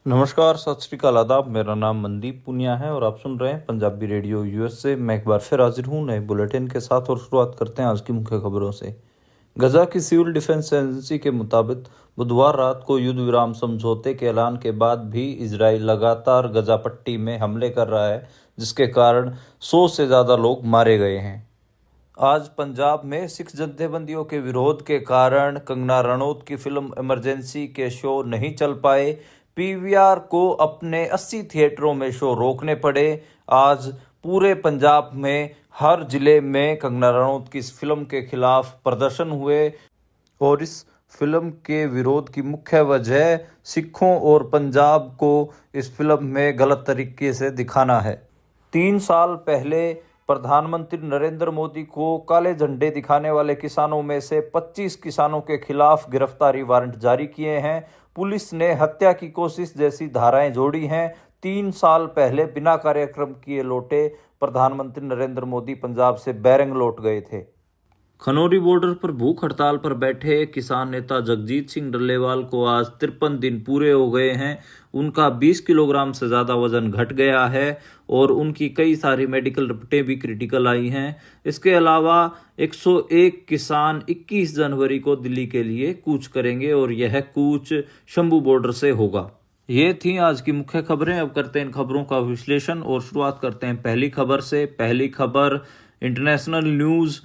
नमस्कार, सत श्री अकाल, आदाब। मेरा नाम मनदीप पुनिया है और आप सुन रहे हैं पंजाबी रेडियो यूएस से। मैं एक बार फिर हाजिर हूँ नए बुलेटिन के साथ और शुरुआत करते हैं आज की मुख्य खबरों से। गजा की सिविल डिफेंस एजेंसी के मुताबिक बुधवार रात को युद्ध विराम समझौते के ऐलान के बाद भी इजराइल लगातार गजा पट्टी में हमले कर रहा है, जिसके कारण 100 से ज़्यादा लोग मारे गए हैं। आज पंजाब में सिख जत्थेबंदियों के विरोध के कारण कंगना रनौत की फिल्म इमरजेंसी के शो नहीं चल पाए। पीवीआर को अपने 80 थिएटरों में शो रोकने पड़े। आज पूरे पंजाब में हर जिले में कंगना रनौत की इस फिल्म के खिलाफ प्रदर्शन हुए और इस फिल्म के विरोध की मुख्य वजह सिखों और पंजाब को इस फिल्म में गलत तरीके से दिखाना है। 3 साल पहले प्रधानमंत्री नरेंद्र मोदी को काले झंडे दिखाने वाले किसानों में से 25 किसानों के खिलाफ गिरफ्तारी वारंट जारी किए हैं। पुलिस ने हत्या की कोशिश जैसी धाराएं जोड़ी हैं। 3 साल पहले बिना कार्यक्रम किए लौटे प्रधानमंत्री नरेंद्र मोदी पंजाब से बैरंग लौट गए थे। खनौरी बॉर्डर पर भूख हड़ताल पर बैठे किसान नेता जगजीत सिंह डल्लेवाल को आज 53 दिन पूरे हो गए हैं। उनका 20 किलोग्राम से ज़्यादा वजन घट गया है और उनकी कई सारी मेडिकल रिपोर्टें भी क्रिटिकल आई हैं। इसके अलावा 101 किसान 21 जनवरी को दिल्ली के लिए कूच करेंगे और यह कूच शंभू बॉर्डर से होगा। ये थी आज की मुख्य खबरें। अब करते हैं इन खबरों का विश्लेषण और शुरुआत करते हैं पहली खबर से। पहली खबर इंटरनेशनल न्यूज़।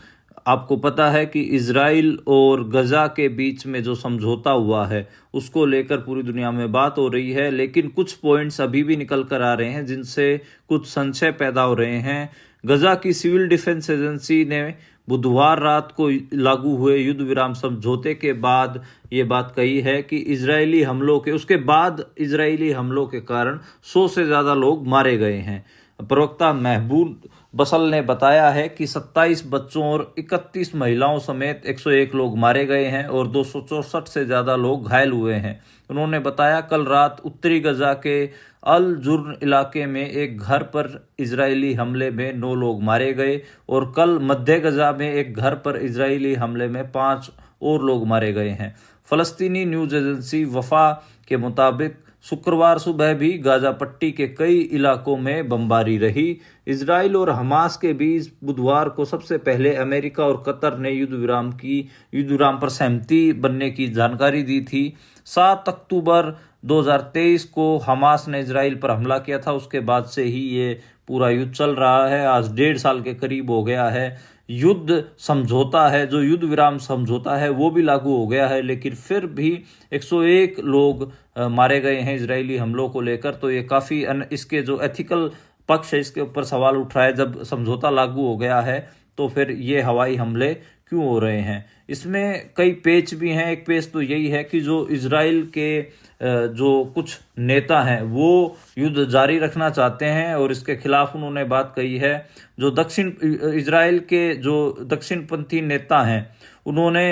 आपको पता है कि इजराइल और गजा के बीच में जो समझौता हुआ है उसको लेकर पूरी दुनिया में बात हो रही है, लेकिन कुछ पॉइंट्स अभी भी निकल कर आ रहे हैं जिनसे कुछ संशय पैदा हो रहे हैं। गजा की सिविल डिफेंस एजेंसी ने बुधवार रात को लागू हुए युद्ध विराम समझौते के बाद ये बात कही है कि उसके बाद इजरायली हमलों के कारण 100 से ज़्यादा लोग मारे गए हैं। प्रवक्ता महबूब बसल ने बताया है कि 27 बच्चों और 31 महिलाओं समेत 101 लोग मारे गए हैं और 264 से ज़्यादा लोग घायल हुए हैं। उन्होंने बताया कल रात उत्तरी गजा के अल जुर्न इलाके में एक घर पर इजरायली हमले में 9 लोग मारे गए और कल मध्य गजा में एक घर पर इजरायली हमले में 5 और लोग मारे गए हैं। फलस्तीनी न्यूज़ एजेंसी वफा के मुताबिक शुक्रवार सुबह भी गाजा पट्टी के कई इलाकों में बमबारी रही। इजराइल और हमास के बीच बुधवार को सबसे पहले अमेरिका और कतर ने युद्ध विराम पर सहमति बनने की जानकारी दी थी। 7 अक्टूबर 2023 को हमास ने इजराइल पर हमला किया था। उसके बाद से ही ये पूरा युद्ध चल रहा है। आज 1.5 साल के करीब हो गया है। युद्ध समझौता है, जो युद्ध विराम समझौता है वो भी लागू हो गया है, लेकिन फिर भी 101 लोग मारे गए हैं इजरायली हमलों को लेकर। तो ये काफ़ी इसके जो एथिकल पक्ष है इसके ऊपर सवाल उठ रहा है। जब समझौता लागू हो गया है तो फिर ये हवाई हमले क्यों हो रहे हैं? इसमें कई पेच भी हैं। एक पेच तो यही है कि जो इजराइल के जो कुछ नेता हैं वो युद्ध जारी रखना चाहते हैं और इसके खिलाफ उन्होंने बात कही है। जो इजराइल के जो दक्षिणपंथी नेता हैं उन्होंने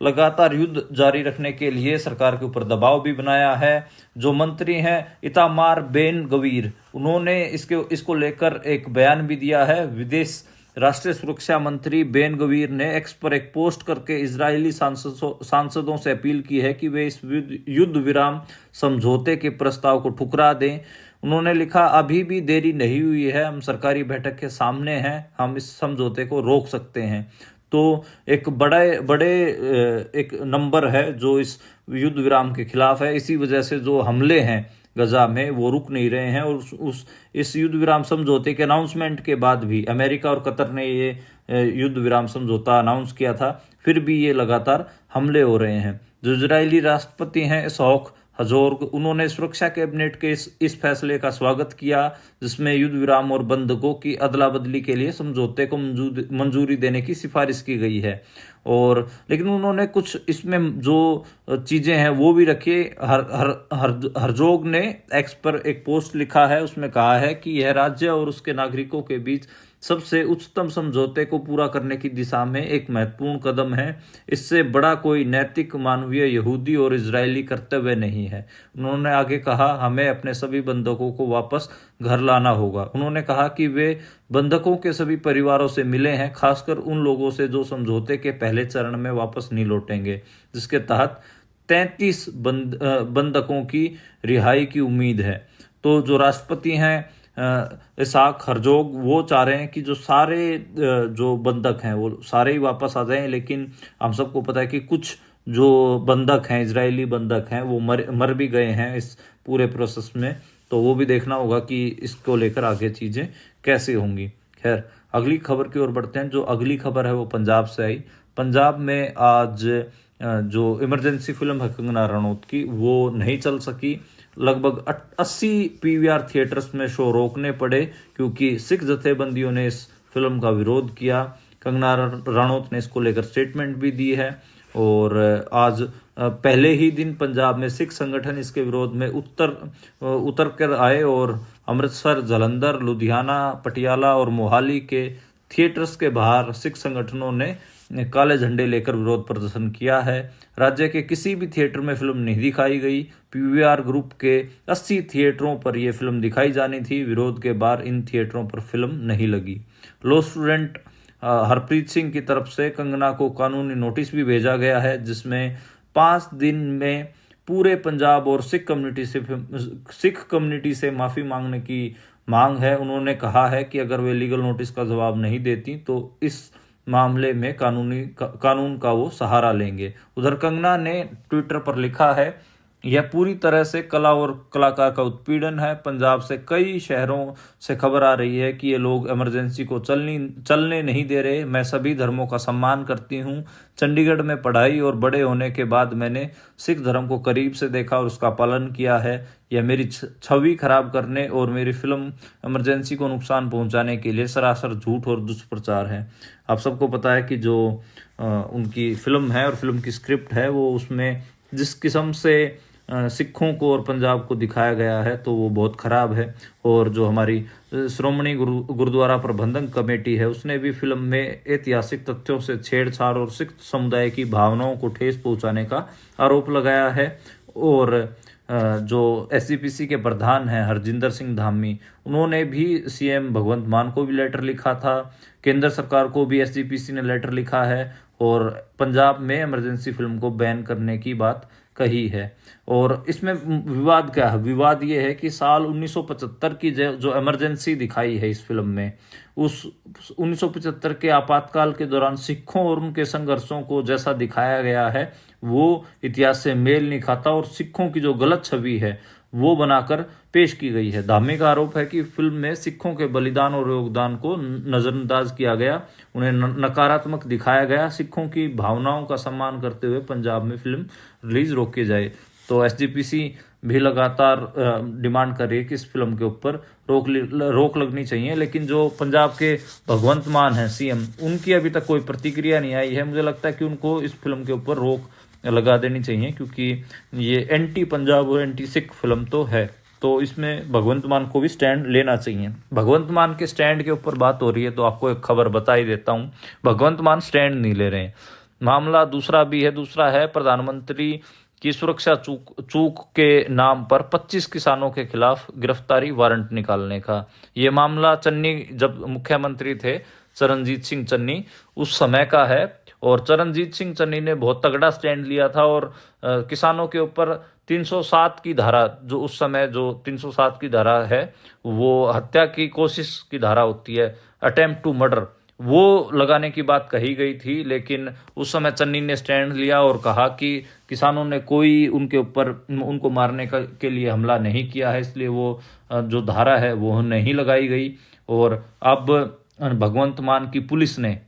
लगातार युद्ध जारी रखने के लिए सरकार के ऊपर दबाव भी बनाया है। जो मंत्री हैं इतामार बेन गवीर, उन्होंने इसको लेकर एक बयान भी दिया है। विदेश राष्ट्रीय सुरक्षा मंत्री बेन गवीर ने एक्स पर एक पोस्ट करके इजरायली सांसदों से अपील की है कि वे इस युद्ध विराम समझौते के प्रस्ताव को ठुकरा दें। उन्होंने लिखा, अभी भी देरी नहीं हुई है, हम सरकारी बैठक के सामने हैं, हम इस समझौते को रोक सकते हैं। तो एक बड़े एक नंबर है जो इस युद्ध विराम के खिलाफ है। इसी वजह से जो हमले हैं गजा में वो रुक नहीं रहे हैं और इस युद्ध विराम समझौते के अनाउंसमेंट के बाद भी अमेरिका और कतर ने ये युद्ध विराम समझौता अनाउंस किया था, फिर भी ये लगातार हमले हो रहे हैं। जो इजरायली राष्ट्रपति हैं इसहाक हजोर्ग, उन्होंने सुरक्षा कैबिनेट के इस फैसले का स्वागत किया जिसमें युद्ध विराम और बंधकों की अदला बदली के लिए समझौते को मंजूरी देने की सिफारिश की गई है। और लेकिन उन्होंने कुछ इसमें जो चीज़ें हैं वो भी रखी। हरजोग ने एक्स पर एक पोस्ट लिखा है, उसमें कहा है कि यह राज्य और उसके नागरिकों के बीच सबसे उच्चतम समझौते को पूरा करने की दिशा में एक महत्वपूर्ण कदम है। इससे बड़ा कोई नैतिक, मानवीय, यहूदी और इजरायली कर्तव्य नहीं है। उन्होंने आगे कहा, हमें अपने सभी बंधकों को वापस घर लाना होगा। उन्होंने कहा कि वे बंधकों के सभी परिवारों से मिले हैं, खासकर उन लोगों से जो समझौते के पहले चरण में वापस नहीं लौटेंगे, जिसके तहत 33 बंधकों की रिहाई की उम्मीद है। तो जो राष्ट्रपति हैं इसाक हरजोग, वो चाह रहे हैं कि जो सारे जो बंधक हैं वो सारे ही वापस आ जाएं, लेकिन हम सबको पता है कि कुछ जो बंधक हैं, इजरायली बंधक हैं, वो मर भी गए हैं इस पूरे प्रोसेस में। तो वो भी देखना होगा कि इसको लेकर आगे चीज़ें कैसे होंगी। खैर, अगली खबर की ओर बढ़ते हैं। जो अगली खबर है वो पंजाब से आई। पंजाब में आज जो इमरजेंसी फिल्म है कंगना रनौत की, वो नहीं चल सकी। लगभग 80 पीवीआर थिएटर्स में शो रोकने पड़े क्योंकि सिख जथेबंदियों ने इस फिल्म का विरोध किया। कंगना रनौत ने इसको लेकर स्टेटमेंट भी दी है और आज पहले ही दिन पंजाब में सिख संगठन इसके विरोध में उतर कर आए और अमृतसर, जालंधर, लुधियाना, पटियाला और मोहाली के थिएटर्स के बाहर सिख संगठनों ने काले झंडे लेकर विरोध प्रदर्शन किया है। राज्य के किसी भी थिएटर में फिल्म नहीं दिखाई गई। पीवीआर ग्रुप के 80 थिएटरों पर यह फिल्म दिखाई जानी थी। विरोध के बाद इन थिएटरों पर फिल्म नहीं लगी। लॉ स्टूडेंट हरप्रीत सिंह की तरफ से कंगना को कानूनी नोटिस भी भेजा गया है, जिसमें 5 दिन में पूरे पंजाब और सिख कम्युनिटी से माफ़ी मांगने की मांग है। उन्होंने कहा है कि अगर वे लीगल नोटिस का जवाब नहीं देती तो इस मामले में कानून का वो सहारा लेंगे। उधर कंगना ने ट्विटर पर लिखा है, यह पूरी तरह से कला और कलाकार का उत्पीड़न है। पंजाब से कई शहरों से खबर आ रही है कि ये लोग इमरजेंसी को चलने नहीं दे रहे। मैं सभी धर्मों का सम्मान करती हूँ। चंडीगढ़ में पढ़ाई और बड़े होने के बाद मैंने सिख धर्म को करीब से देखा और उसका पालन किया है। यह मेरी छवि खराब करने और मेरी फिल्म इमरजेंसी को नुकसान पहुंचाने के लिए सरासर झूठ और दुष्प्रचार है। आप सबको पता है कि जो उनकी फिल्म है और फिल्म की स्क्रिप्ट है, वो उसमें जिस किस्म से सिखों को और पंजाब को दिखाया गया है तो वो बहुत ख़राब है। और जो हमारी श्रोमणी गुरुद्वारा प्रबंधन कमेटी है, उसने भी फिल्म में ऐतिहासिक तथ्यों से छेड़छाड़ और सिख समुदाय की भावनाओं को ठेस पहुंचाने का आरोप लगाया है। और जो एसजीपीसी के प्रधान हैं हरजिंदर सिंह धामी, उन्होंने भी सीएम भगवंत मान को भी लेटर लिखा था। केंद्र सरकार को भी एसजीपीसी ने लेटर लिखा है और पंजाब में इमरजेंसी फिल्म को बैन करने की बात कही है। और इसमें विवाद क्या है? विवाद ये है कि साल 1975 की जो इमरजेंसी दिखाई है इस फिल्म में, उस 1975 के आपातकाल के दौरान सिखों और उनके संघर्षों को जैसा दिखाया गया है वो इतिहास से मेल नहीं खाता और सिखों की जो गलत छवि है वो बनाकर पेश की गई है। धामी का आरोप है कि फिल्म में सिखों के बलिदान और योगदान को नजरअंदाज किया गया, उन्हें नकारात्मक दिखाया गया। सिखों की भावनाओं का सम्मान करते हुए पंजाब में फिल्म रिलीज रोकी जाए। तो एसजीपीसी भी लगातार डिमांड कर रही है कि इस फिल्म के ऊपर रोक लगनी चाहिए, लेकिन जो पंजाब के भगवंत मान हैं सीएम, उनकी अभी तक कोई प्रतिक्रिया नहीं आई है। मुझे लगता है कि उनको इस फिल्म के ऊपर रोक लगा देनी चाहिए क्योंकि ये एंटी पंजाब और एंटी सिख फिल्म तो है। तो इसमें भगवंत मान को भी स्टैंड लेना चाहिए। भगवंत मान के स्टैंड के ऊपर बात हो रही है तो आपको एक खबर बता ही देता हूँ। भगवंत मान स्टैंड नहीं ले रहे हैं। मामला दूसरा भी है। दूसरा है प्रधानमंत्री की सुरक्षा चूक के नाम पर 25 किसानों के खिलाफ गिरफ्तारी वारंट निकालने का। ये मामला चन्नी, जब मुख्यमंत्री थे चरणजीत सिंह चन्नी, उस समय का है। और चरणजीत सिंह चन्नी ने बहुत तगड़ा स्टैंड लिया था और किसानों के ऊपर 307 की धारा, जो उस समय जो 307 की धारा है वो हत्या की कोशिश की धारा होती है, अटेम्प्ट टू मर्डर, वो लगाने की बात कही गई थी। लेकिन उस समय चन्नी ने स्टैंड लिया और कहा कि किसानों ने कोई उनके ऊपर उनको मारने के लिए हमला नहीं किया है, इसलिए वो जो धारा है वो नहीं लगाई गई। और अब भगवंत मान की पुलिस ने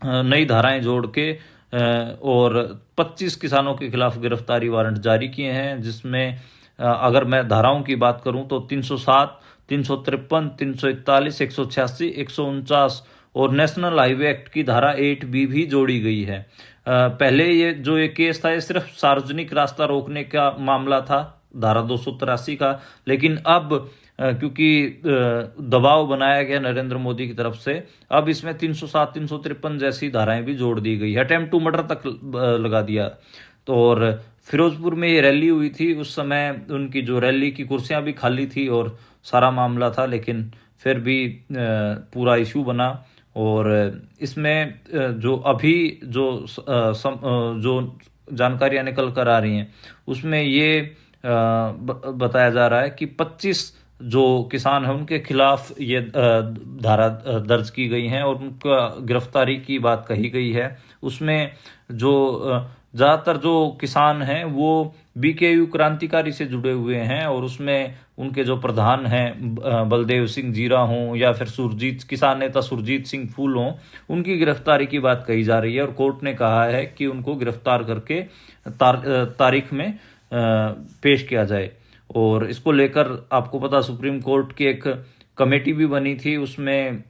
नई धाराएं जोड़ के और 25 किसानों के खिलाफ गिरफ्तारी वारंट जारी किए हैं, जिसमें अगर मैं धाराओं की बात करूं तो 307, 353, 341, 186, 149 और नेशनल हाईवे एक्ट की धारा 8B भी जोड़ी गई है। पहले ये केस था, ये सिर्फ सार्वजनिक रास्ता रोकने का मामला था, धारा 283 का। लेकिन अब क्योंकि दबाव बनाया गया नरेंद्र मोदी की तरफ से, अब इसमें 307, 353 जैसी धाराएं भी जोड़ दी गई है। अटेम्प्ट टू मर्डर तक लगा दिया। तो और फिरोजपुर में ये रैली हुई थी, उस समय उनकी जो रैली की कुर्सियां भी खाली थी और सारा मामला था, लेकिन फिर भी पूरा इशू बना। और इसमें जो अभी जो जानकारियां निकल कर आ रही हैं उसमें ये बताया जा रहा है कि 25 जो किसान हैं उनके खिलाफ ये धारा दर्ज की गई हैं और उनका गिरफ्तारी की बात कही गई है। उसमें जो ज़्यादातर जो किसान हैं वो बीकेयू क्रांतिकारी से जुड़े हुए हैं और उसमें उनके जो प्रधान हैं बलदेव सिंह जीरा हों या फिर सुरजीत किसान नेता सुरजीत सिंह फूल हों, उनकी गिरफ्तारी की बात कही जा रही है और कोर्ट ने कहा है कि उनको गिरफ्तार करके तारीख में पेश किया जाए। और इसको लेकर आपको पता सुप्रीम कोर्ट की एक कमेटी भी बनी थी, उसमें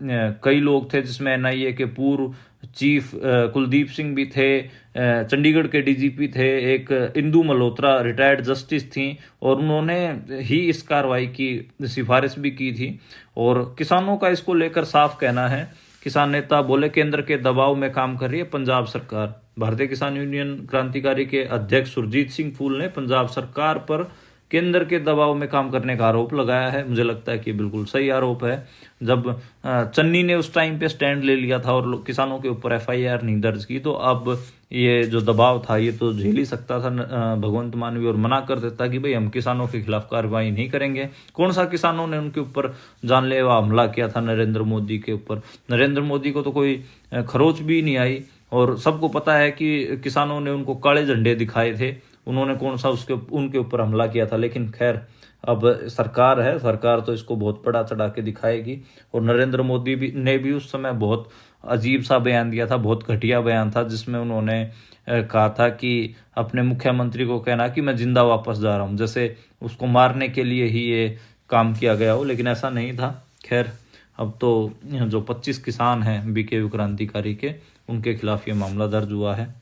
कई लोग थे जिसमें एनआईए के पूर्व चीफ कुलदीप सिंह भी थे, चंडीगढ़ के डीजीपी थे, एक इंदू मल्होत्रा रिटायर्ड जस्टिस थी और उन्होंने ही इस कार्रवाई की सिफारिश भी की थी। और किसानों का इसको लेकर साफ कहना है, किसान नेता बोले केंद्र के दबाव में काम कर रही है पंजाब सरकार। भारतीय किसान यूनियन क्रांतिकारी के अध्यक्ष सुरजीत सिंह फूल ने पंजाब सरकार पर केंद्र के दबाव में काम करने का आरोप लगाया है। मुझे लगता है कि बिल्कुल सही आरोप है। जब चन्नी ने उस टाइम पे स्टैंड ले लिया था और किसानों के ऊपर एफआईआर नहीं दर्ज की, तो अब ये जो दबाव था ये तो झेल ही सकता था भगवंत मानवी और मना कर देता कि भाई हम किसानों के खिलाफ कार्रवाई नहीं करेंगे। कौन सा किसानों ने उनके ऊपर जानलेवा हमला किया था नरेंद्र मोदी के ऊपर? नरेंद्र मोदी को तो कोई खरोच भी नहीं आई और सबको पता है कि किसानों ने उनको काले झंडे दिखाए थे, उन्होंने कौन सा उनके ऊपर हमला किया था। लेकिन खैर अब सरकार है, सरकार तो इसको बहुत बड़ा चढ़ा के दिखाएगी। और नरेंद्र मोदी ने भी उस समय बहुत अजीब सा बयान दिया था, बहुत घटिया बयान था, जिसमें उन्होंने कहा था कि अपने मुख्यमंत्री को कहना कि मैं जिंदा वापस जा रहा हूँ, जैसे उसको मारने के लिए ही ये काम किया गया हो, लेकिन ऐसा नहीं था। खैर अब तो जो 25 किसान हैं बीकेयू क्रांतिकारी के, उनके खिलाफ ये मामला दर्ज हुआ है।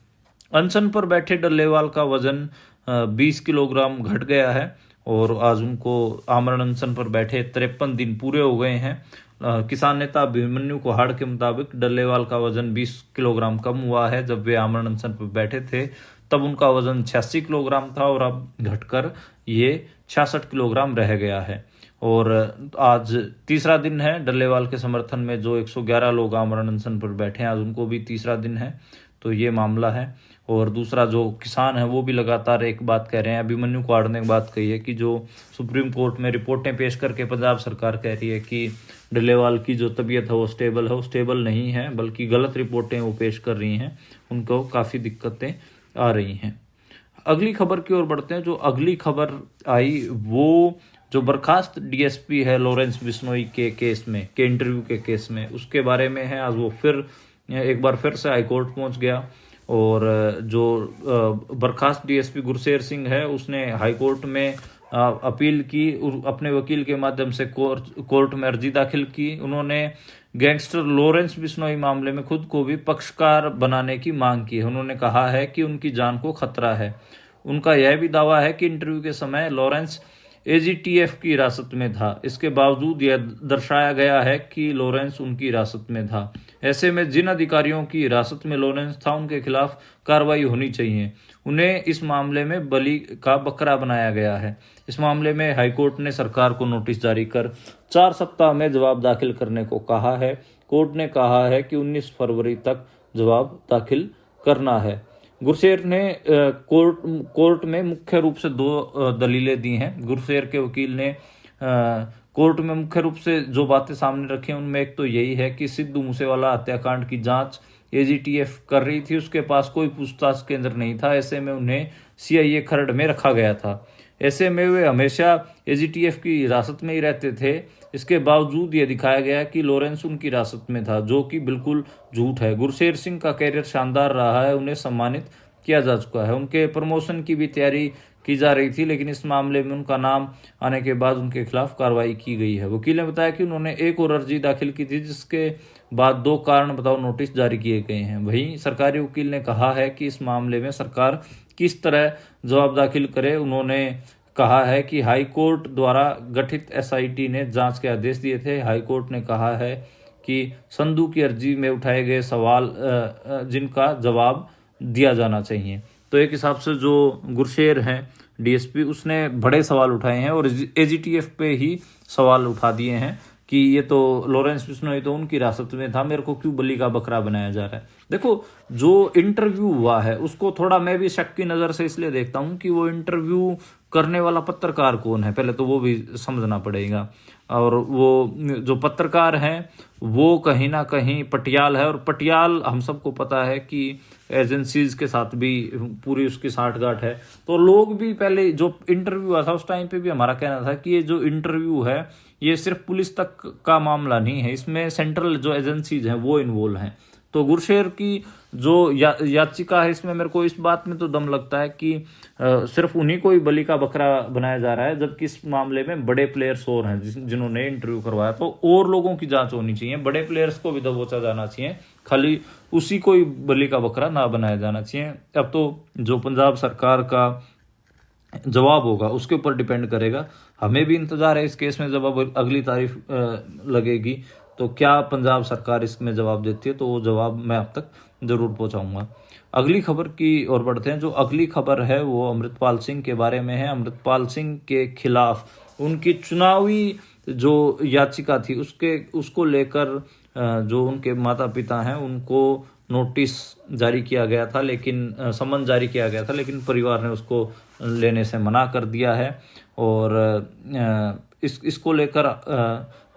अनशन पर बैठे डल्लेवाल का वजन 20 किलोग्राम घट गया है और आज उनको आमरण अनशन पर बैठे 53 दिन पूरे हो गए हैं। किसान नेता अभिमन्यु कोहाड़ के मुताबिक डल्लेवाल का वजन 20 किलोग्राम कम हुआ है। जब वे आमरण अनशन पर बैठे थे तब उनका वजन 86 किलोग्राम था और अब घटकर ये 66 किलोग्राम रह गया है। और आज तीसरा दिन है डल्लेवाल के समर्थन में जो 111 लोग आमरण अनशन पर बैठे हैं, आज उनको भी तीसरा दिन है। तो ये मामला है। और दूसरा जो किसान है वो भी लगातार एक बात कह रहे हैं। अभिमन्यु कोहाड़ ने एक बात कही है कि जो सुप्रीम कोर्ट में रिपोर्टें पेश करके पंजाब सरकार कह रही है कि डल्लेवाल की जो तबीयत है वो स्टेबल है, वो स्टेबल नहीं है, बल्कि गलत रिपोर्टें वो पेश कर रही हैं, उनको काफ़ी दिक्कतें आ रही हैं। अगली खबर की ओर बढ़ते हैं। जो अगली खबर आई वो जो बर्खास्त डीएसपी है लॉरेंस बिश्नोई के केस में, के इंटरव्यू के केस में, उसके बारे में है। आज वो फिर एक बार फिर से हाईकोर्ट पहुंच गया और जो बर्खास्त डीएसपी गुरसेर सिंह है उसने हाईकोर्ट में अपील की, अपने वकील के माध्यम से कोर्ट में अर्जी दाखिल की। उन्होंने गैंगस्टर लॉरेंस बिश्नोई मामले में खुद को भी पक्षकार बनाने की मांग की है। उन्होंने कहा है कि उनकी जान को खतरा है। उनका यह भी दावा है कि इंटरव्यू के समय लॉरेंस एजीटीएफ की हिरासत में था। इसके बावजूद यह दर्शाया गया है कि लॉरेंस उनकी हिरासत में था। ऐसे में जिन अधिकारियों की हिरासत में लॉरेंस था उनके खिलाफ कार्रवाई होनी चाहिए। उन्हें इस मामले में बलि का बकरा बनाया गया है। इस मामले में हाईकोर्ट ने सरकार को नोटिस जारी कर 4 सप्ताह में जवाब दाखिल करने को कहा है। कोर्ट ने कहा है कि 19 फरवरी तक जवाब दाखिल करना है। गुरसेर ने कोर्ट में मुख्य रूप से 2 दलीलें दी हैं। गुरसेर के वकील ने कोर्ट में मुख्य रूप से जो बातें सामने रखी हैं उनमें एक तो यही है कि सिद्धू मूसेवाला हत्याकांड की जांच एजीटीएफ कर रही थी, उसके पास कोई पूछताछ केंद्र नहीं था, ऐसे में उन्हें सीआईए खरड़ में रखा गया था। ऐसे में वे हमेशा एजीटीएफ की हिरासत में ही रहते थे। इसके बावजूद ये दिखाया गया कि लॉरेंस उनकी हिरासत में था, जो कि बिल्कुल झूठ है। गुरसेर सिंह का कैरियर शानदार रहा है, उन्हें सम्मानित किया जा चुका है, उनके प्रमोशन की भी तैयारी की जा रही थी, लेकिन इस मामले में उनका नाम आने के बाद उनके खिलाफ कार्रवाई की गई है। वकील ने बताया कि उन्होंने एक और अर्जी दाखिल की थी, जिसके बाद 2 कारण बताओ नोटिस जारी किए गए हैं। वहीं सरकारी वकील ने कहा है कि इस मामले में सरकार किस तरह जवाब दाखिल करे। उन्होंने कहा है कि हाई कोर्ट द्वारा गठित एसआईटी ने जांच के आदेश दिए थे। हाई कोर्ट ने कहा है कि संधू की अर्जी में उठाए गए सवाल जिनका जवाब दिया जाना चाहिए। तो एक हिसाब से जो गुरशेर हैं डीएसपी, उसने बड़े सवाल उठाए हैं और एजीटीएफ पे ही सवाल उठा दिए हैं कि ये तो लॉरेंस बिश्नोई तो उनकी हिरासत में था, मेरे को क्यों बलि का बकरा बनाया जा रहा है। देखो, जो इंटरव्यू हुआ है उसको थोड़ा मैं भी शक की नज़र से इसलिए देखता हूँ कि वो इंटरव्यू करने वाला पत्रकार कौन है, पहले तो वो भी समझना पड़ेगा। और वो जो पत्रकार हैं वो कहीं ना कहीं पटियाल है, और पटियाल हम सबको पता है कि एजेंसीज के साथ भी पूरी उसकी साठगांठ है। तो लोग भी पहले जो इंटरव्यू हुआ था उस टाइम पे भी हमारा कहना था कि ये जो इंटरव्यू है ये सिर्फ पुलिस तक का मामला नहीं है, इसमें सेंट्रल जो एजेंसीज हैं वो इन्वॉल्व हैं। तो गुरशेर की जो याचिका है इसमें मेरे को इस बात में तो दम लगता है कि सिर्फ उन्हीं को ही बलि का बकरा बनाया जा रहा है, जबकि इस मामले में बड़े प्लेयर्स और हैं जिन्होंने इंटरव्यू करवाया। तो और लोगों की जांच होनी चाहिए, बड़े प्लेयर्स को भी दबोचा जाना चाहिए, खाली उसी को ही बलि का बकरा ना बनाया जाना चाहिए। अब तो जो पंजाब सरकार का जवाब होगा उसके ऊपर डिपेंड करेगा। हमें भी इंतजार है इस केस में, जब अब अगली तारीख लगेगी तो क्या पंजाब सरकार इसमें जवाब देती है, तो वो जवाब मैं अब तक जरूर पहुंचाऊंगा। अगली खबर की ओर बढ़ते हैं। जो अगली खबर है वो अमृतपाल सिंह के बारे में है। अमृतपाल सिंह के खिलाफ उनकी चुनावी जो याचिका थी उसको लेकर जो उनके माता पिता हैं उनको नोटिस जारी किया गया था, लेकिन समन जारी किया गया था, लेकिन परिवार ने उसको लेने से मना कर दिया है। और इसको लेकर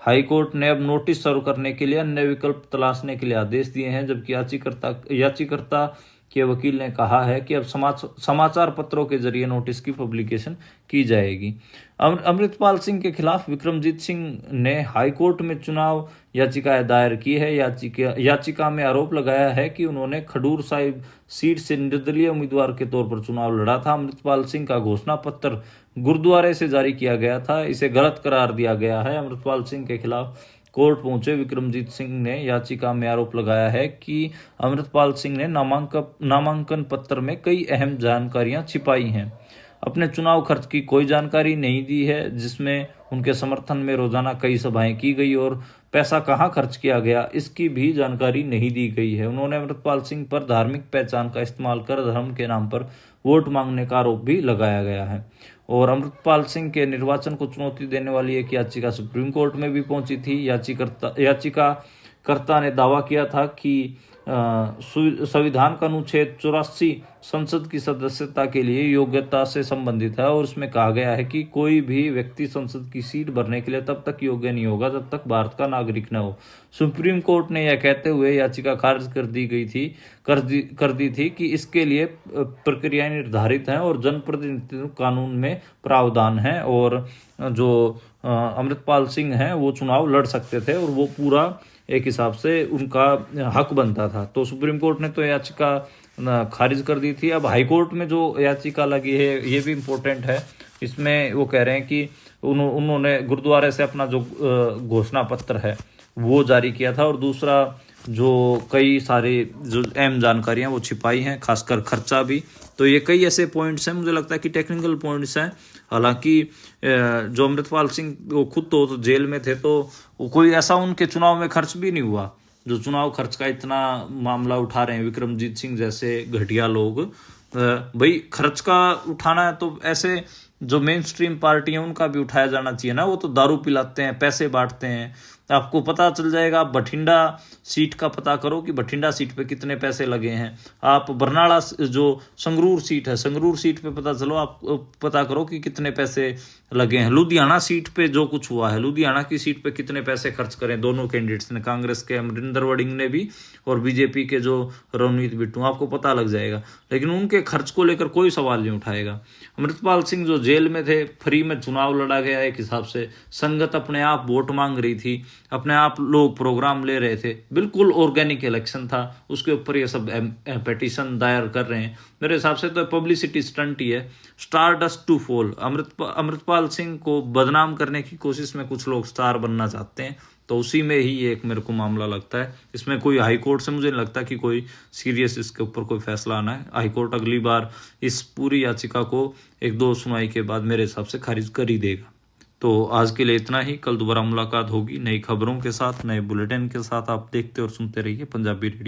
हाई कोर्ट ने अब नोटिस सर्व करने के लिए अन्य विकल्प तलाशने के लिए आदेश दिए हैं, जबकि याचिकाकर्ता के वकील ने कहा है कि अब समाचार पत्रों के जरिए नोटिस की पब्लिकेशन की जाएगी। अमृतपाल सिंह के खिलाफ विक्रमजीत सिंह ने हाई कोर्ट में चुनाव याचिका दायर की है। याचिका में आरोप लगाया है कि उन्होंने खडूर साहिब सीट से निर्दलीय उम्मीदवार के तौर पर चुनाव लड़ा था। अमृतपाल सिंह का घोषणा पत्र गुरुद्वारे से जारी किया गया था, इसे गलत करार दिया गया है। अमृतपाल सिंह के खिलाफ कोर्ट पहुंचे विक्रमजीत सिंह ने याचिका में आरोप लगाया है कि अमृतपाल सिंह ने नामांकन पत्र में कई अहम जानकारियां छिपाई हैं। अपने चुनाव खर्च की कोई जानकारी नहीं दी है, जिसमें उनके समर्थन में रोजाना कई सभाएं की गई और पैसा कहां खर्च किया गया इसकी भी जानकारी नहीं दी गई है। उन्होंने अमृतपाल सिंह पर धार्मिक पहचान का इस्तेमाल कर धर्म के नाम पर वोट मांगने का आरोप भी लगाया गया है। और अमृतपाल सिंह के निर्वाचन को चुनौती देने वाली एक याचिका सुप्रीम कोर्ट में भी पहुंची थी। याचिकाकर्ता ने दावा किया था कि संविधान का अनुच्छेद 84 संसद की सदस्यता के लिए योग्यता से संबंधित है, और उसमें कहा गया है कि कोई भी व्यक्ति संसद की सीट भरने के लिए तब तक योग्य नहीं होगा जब तक भारत का नागरिक न हो। सुप्रीम कोर्ट ने यह कहते हुए याचिका खारिज कर दी थी कि इसके लिए प्रक्रियाएं निर्धारित हैं और जनप्रतिनिधित्व कानून में प्रावधान है, और जो अमृतपाल सिंह हैं वो चुनाव लड़ सकते थे और वो पूरा एक हिसाब से उनका हक बनता था। तो सुप्रीम कोर्ट ने तो याचिका खारिज कर दी थी। अब हाई कोर्ट में जो याचिका लगी है ये भी इम्पोर्टेंट है। इसमें वो कह रहे हैं कि उन्होंने गुरुद्वारे से अपना जो घोषणा पत्र है वो जारी किया था, और दूसरा जो कई सारे जो अहम जानकारियां वो छिपाई हैं, खासकर खर्चा भी। तो ये कई ऐसे पॉइंट्स हैं, मुझे लगता है कि टेक्निकल पॉइंट्स हैं। हालांकि जो अमृतपाल सिंह वो खुद तो जेल में थे, तो कोई ऐसा उनके चुनाव में खर्च भी नहीं हुआ जो चुनाव खर्च का इतना मामला उठा रहे हैं विक्रमजीत सिंह जैसे घटिया लोग। भाई खर्च का उठाना है तो ऐसे जो मेन स्ट्रीम पार्टी है उनका भी उठाया जाना चाहिए ना। वो तो दारू पिलाते हैं, पैसे बांटते हैं। आपको पता चल जाएगा, बठिंडा सीट का पता करो कि बठिंडा सीट पे कितने पैसे लगे हैं। आप बरनाला जो संगरूर सीट है, संगरूर सीट पे पता चलो, आप पता करो कि कितने पैसे लगे हैं। लुधियाना सीट पे जो कुछ हुआ है, लुधियाना की सीट पे कितने पैसे खर्च करें दोनों कैंडिडेट्स ने, कांग्रेस के अमरिंदर वड़िंग ने भी और बीजेपी के जो रवनीत बिट्टू, आपको पता लग जाएगा। लेकिन उनके खर्च को लेकर कोई सवाल नहीं उठाएगा। अमृतपाल सिंह जो जेल में थे, फ्री में चुनाव लड़ा गया, एक हिसाब से संगत अपने आप वोट मांग रही थी, अपने आप लोग प्रोग्राम ले रहे थे, बिल्कुल ऑर्गेनिक इलेक्शन था। उसके ऊपर ये सब पेटिशन दायर कर रहे हैं। मेरे हिसाब से तो पब्लिसिटी स्टंट ही है, star dust to fall. Amritpal Singh को बदनाम करने की कोशिश में कुछ लोग स्टार बनना चाहते हैं, तो उसी में ही एक मेरे को मामला लगता है। इसमें कोई हाई कोर्ट से मुझे नहीं लगता कि कोई सीरियस इसके ऊपर कोई फैसला आना है। हाई कोर्ट अगली बार इस पूरी याचिका को 1-2 सुनवाई के बाद मेरे हिसाब से खारिज कर ही देगा। तो आज के लिए इतना ही। कल दोबारा मुलाकात होगी नई खबरों के साथ, नए बुलेटिन के साथ। आप देखते और सुनते रहिए पंजाबी रेडियो।